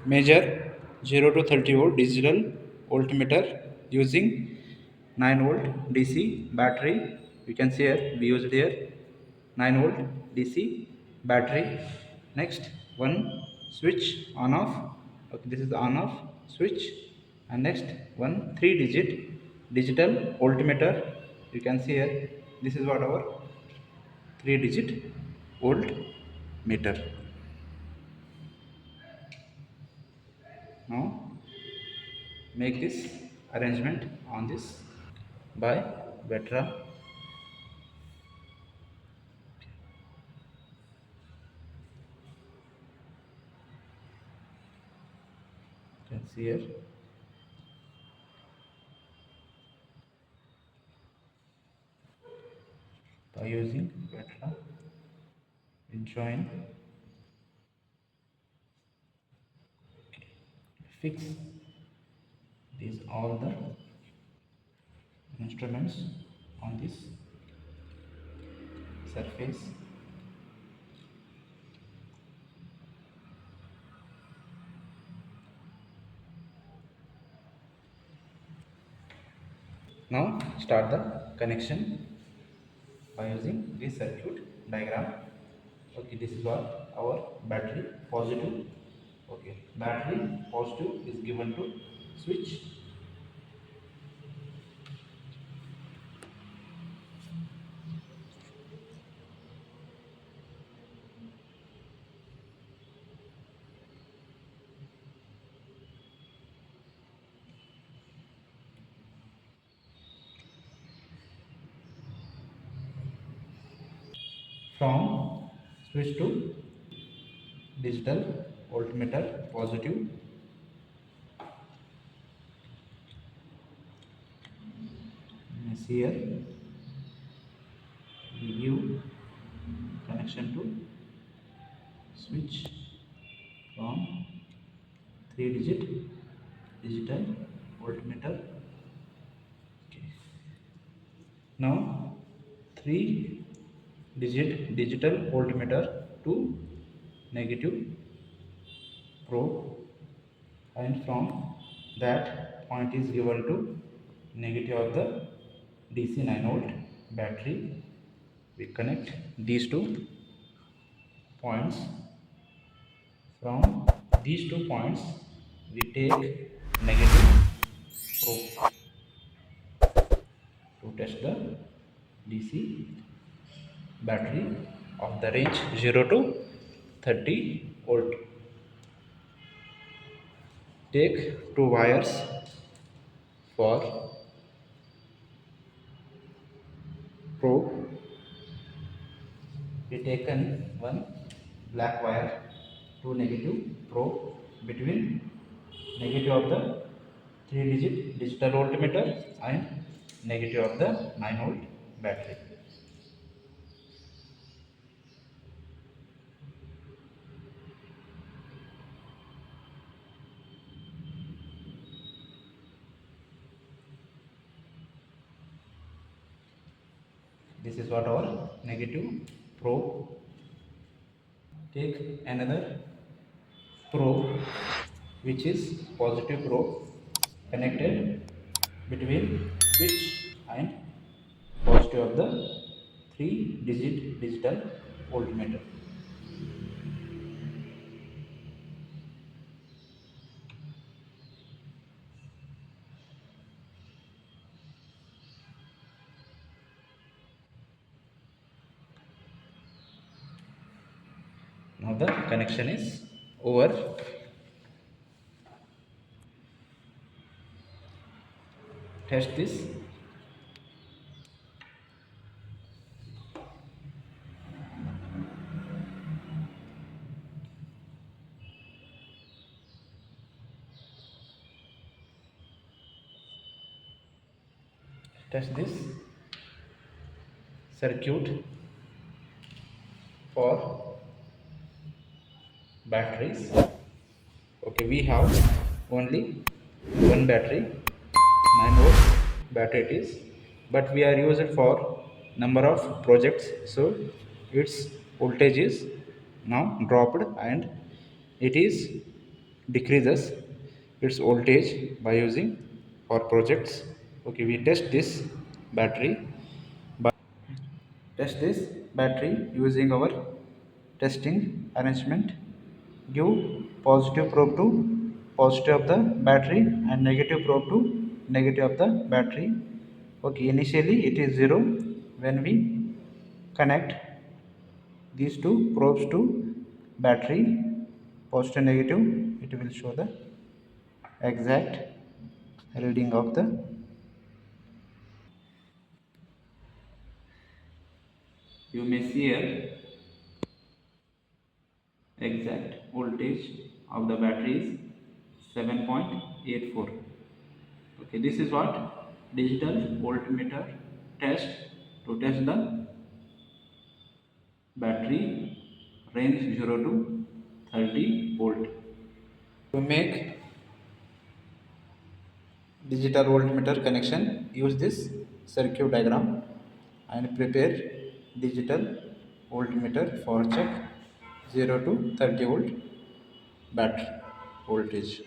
measure 0 to 30 volt digital voltmeter using 9 volt DC battery. You can see here we used here 9 volt DC battery. Next one switch on off. Okay, this is on off switch. And next one 3 digit digital voltmeter. You can see here this is what our 3 digit voltmeter. Now make this arrangement on this by Vetra. You can see here by using Vetra we join, fix these all the instruments on this surface. Now start the connection by using this circuit diagram. Okay, this is what our battery positive. Okay, battery positive is given to switch. From switch to digital voltmeter positive. As here we give connection to switch from 3 digit digital voltmeter. Okay. Now 3 digit digital voltmeter to negative probe, and from that point is given to negative of the DC 9 volt battery. We connect these two points. From these 2 points we take negative probe to test the DC battery of the range 0 to 30 volt. Take 2 wires for probe. We taken one black wire to negative probe between negative of the 3 digit digital voltmeter and negative of the 9 volt battery. This is what our negative probe. Take another probe which is positive probe connected between switch and positive of the 3 digit digital voltmeter. Now the connection is over. Test this. Test this circuit for batteries. Okay, we have only one battery, 9 volt battery it is, but we are used for number of projects, so its voltage is now dropped and it is decreases its voltage by using our projects. Okay, we battery test this battery using our testing arrangement. Give positive probe to positive of the battery and negative probe to negative of the battery. Okay, initially it is 0. When we connect these two probes to battery, positive and negative, it will show the exact reading of the. You may see here exact voltage of the battery is 7.84. Okay, this is what digital voltmeter test to test the battery range 0 to 30 volt. To make digital voltmeter connection, use this circuit diagram and prepare digital voltmeter for check 0 to 30 volt battery voltage.